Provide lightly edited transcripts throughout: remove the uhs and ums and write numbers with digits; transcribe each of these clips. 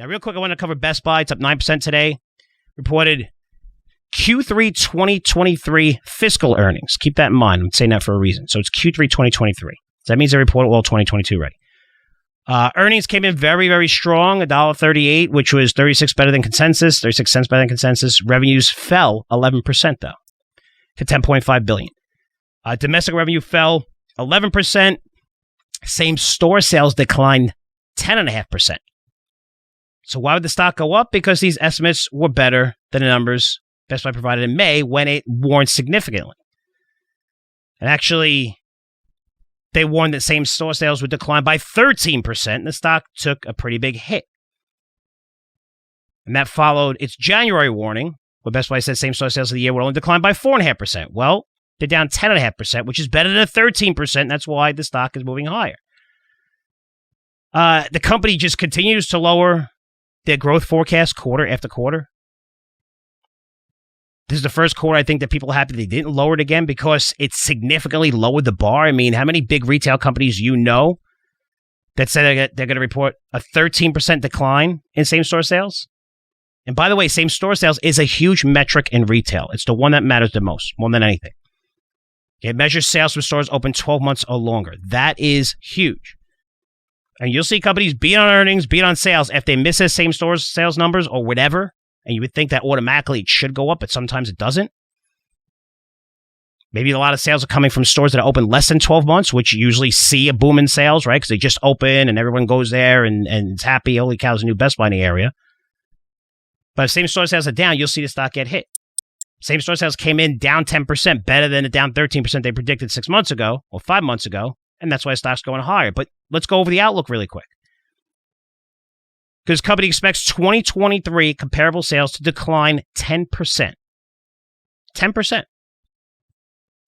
Now, real quick, I want to cover Best Buy. It's up 9% today. Reported Q3 2023 fiscal earnings. Keep that in mind. I'm saying that for a reason. So it's Q3 2023. So that means they reported all 2022 already. Earnings came in very, very strong, $1.38, which was 36 better than consensus, 36 cents better than consensus. Revenues fell 11%, though, to $10.5 billion. Domestic revenue fell 11%. Same-store sales declined 10.5%. So why would the stock go up? Because these estimates were better than the numbers Best Buy provided in May when it warned significantly. And actually, they warned that same-store sales would decline by 13%, and the stock took a pretty big hit. And that followed its January warning, where Best Buy said same-store sales of the year would only decline by 4.5%. Well, they're down 10.5%, which is better than 13%. That's why the stock is moving higher. The company just continues to lower their growth forecast quarter after quarter. This is the first quarter, I think, that people are happy they didn't lower it again because it significantly lowered the bar. I mean, how many big retail companies you know that said they're going to report a 13% decline in same-store sales? And by the way, same-store sales is a huge metric in retail. It's the one that matters the most, more than anything. It measures sales from stores open 12 months or longer. That is huge. And you'll see companies beat on earnings, beat on sales. If they miss their same-store sales numbers or whatever, and you would think that automatically it should go up, but sometimes it doesn't. Maybe a lot of sales are coming from stores that are open less than 12 months, which you usually see a boom in sales, right? Because they just open and everyone goes there and it's happy. Holy cow, there's a new Best Buy in the area. But if same-store sales are down, you'll see the stock get hit. Same-store sales came in down 10%, better than the down 13% they predicted 6 months ago or 5 months ago, and that's why the stock's going higher. But let's go over the outlook really quick. Because the company expects 2023 comparable sales to decline 10%. 10%.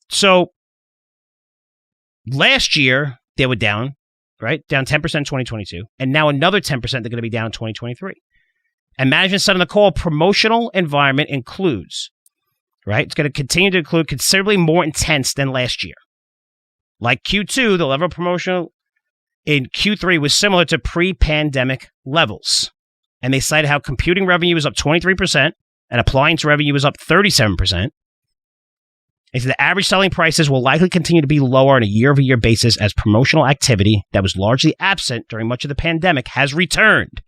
So last year, they were down, right? Down 10% in 2022. And now another 10% they're going to be down in 2023. And management said on the call, promotional environment includes, right? It's going to continue to include considerably more intense than last year. Like Q2, the level of promotional in Q3 was similar to pre-pandemic levels. And they cited how computing revenue was up 23% and appliance revenue was up 37%. They said the average selling prices will likely continue to be lower on a year-over-year basis as promotional activity that was largely absent during much of the pandemic has returned.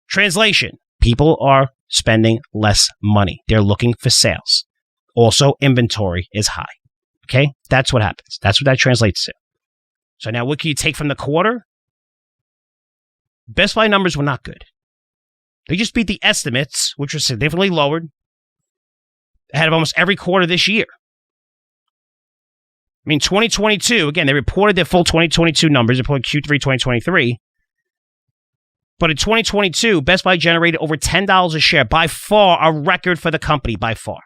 Translation, people are spending less money. They're looking for sales. Also, inventory is high. Okay? That's what happens. That's what that translates to. So now what can you take from the quarter? Best Buy numbers were not good. They just beat the estimates, which were significantly lowered ahead of almost every quarter this year. I mean, 2022, again, they reported their full 2022 numbers, they reported Q3 2023. But in 2022, Best Buy generated over $10 a share, by far a record for the company, by far.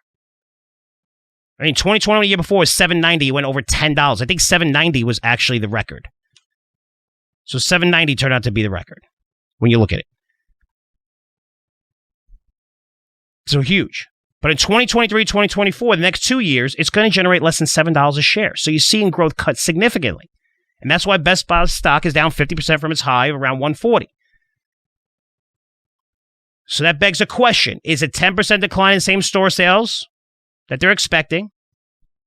I mean, 2020, the year before, was $7.90. It went over $10. I think $7.90 was actually the record. So $7.90 turned out to be the record when you look at it. So huge. But in 2023, 2024, the next 2 years, it's going to generate less than $7 a share. So you're seeing growth cut significantly. And that's why Best Buy's stock is down 50% from its high of around 140. So that begs a question. Is a 10% decline in same-store sales that they're expecting,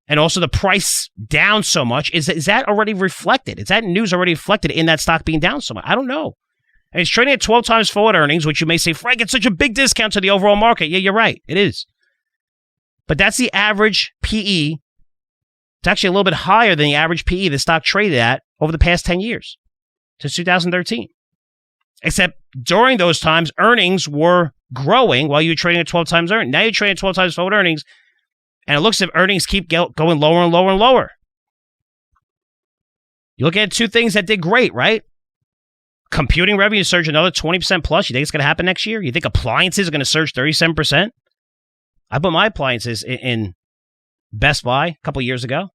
and also the price down so much, is that already reflected? Is that news already reflected in that stock being down so much? I don't know. And it's trading at 12 times forward earnings, which you may say, Frank, it's such a big discount to the overall market. Yeah, you're right. It is. But that's the average PE. It's actually a little bit higher than the average PE the stock traded at over the past 10 years, since 2013. Except during those times, earnings were growing while you were trading at 12 times earnings. Now you're trading at 12 times forward earnings, and it looks as if earnings keep going lower and lower and lower. You look at two things that did great, right? Computing revenue surged another 20% plus. You think it's going to happen next year? You think appliances are going to surge 37%? I bought my appliances in Best Buy a couple years ago.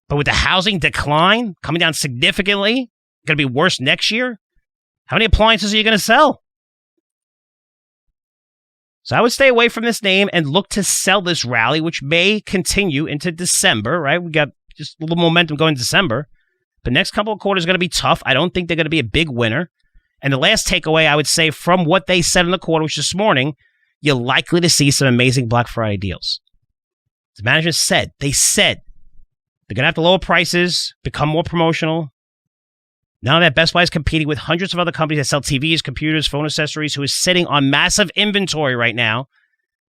But with the housing decline coming down significantly, going to be worse next year, how many appliances are you going to sell? So I would stay away from this name and look to sell this rally, which may continue into December, right? We got just a little momentum going in December. The next couple of quarters are going to be tough. I don't think they're going to be a big winner. And the last takeaway I would say from what they said in the quarter, which this morning, you're likely to see some amazing Black Friday deals. The management said, they're going to have to lower prices, become more promotional. Now that Best Buy is competing with hundreds of other companies that sell TVs, computers, phone accessories, who is sitting on massive inventory right now,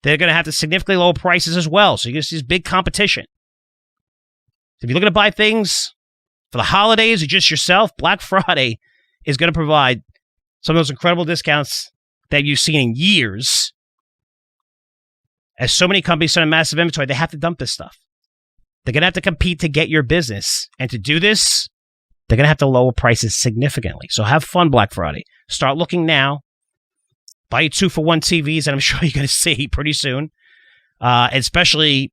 they're going to have to significantly lower prices as well. So you're going to see this big competition. If you're looking to buy things for the holidays or just yourself, Black Friday is going to provide some of those incredible discounts that you've seen in years. As so many companies sell massive inventory, they have to dump this stuff. They're going to have to compete to get your business. And to do this, they're going to have to lower prices significantly. So have fun Black Friday. Start looking now. Buy you 2-for-1 TVs that I'm sure you're going to see pretty soon. Especially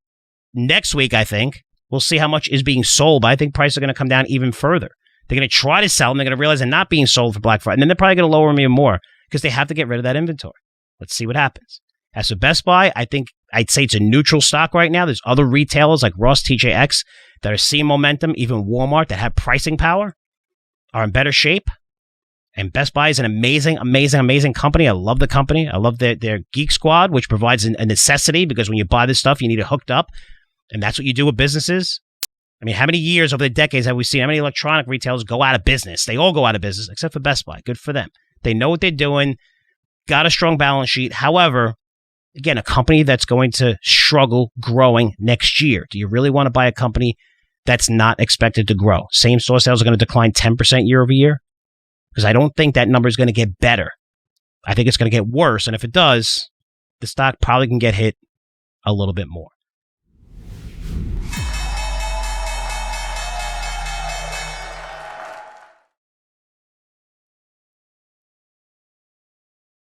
next week, I think. We'll see how much is being sold. But I think prices are going to come down even further. They're going to try to sell them. They're going to realize they're not being sold for Black Friday. And then they're probably going to lower them even more because they have to get rid of that inventory. Let's see what happens. As for Best Buy, I think I'd say it's a neutral stock right now. There's other retailers like Ross, TJX that are seeing momentum. Even Walmart that have pricing power are in better shape. And Best Buy is an amazing, amazing, amazing company. I love the company. I love their Geek Squad, which provides a necessity because when you buy this stuff, you need it hooked up. And that's what you do with businesses. I mean, how many years over the decades have we seen how many electronic retailers go out of business? They all go out of business except for Best Buy. Good for them. They know what they're doing. Got a strong balance sheet. However, again, a company that's going to struggle growing next year. Do you really want to buy a company that's not expected to grow? Same store sales are going to decline 10% year over year? Because I don't think that number is going to get better. I think it's going to get worse. And if it does, the stock probably can get hit a little bit more.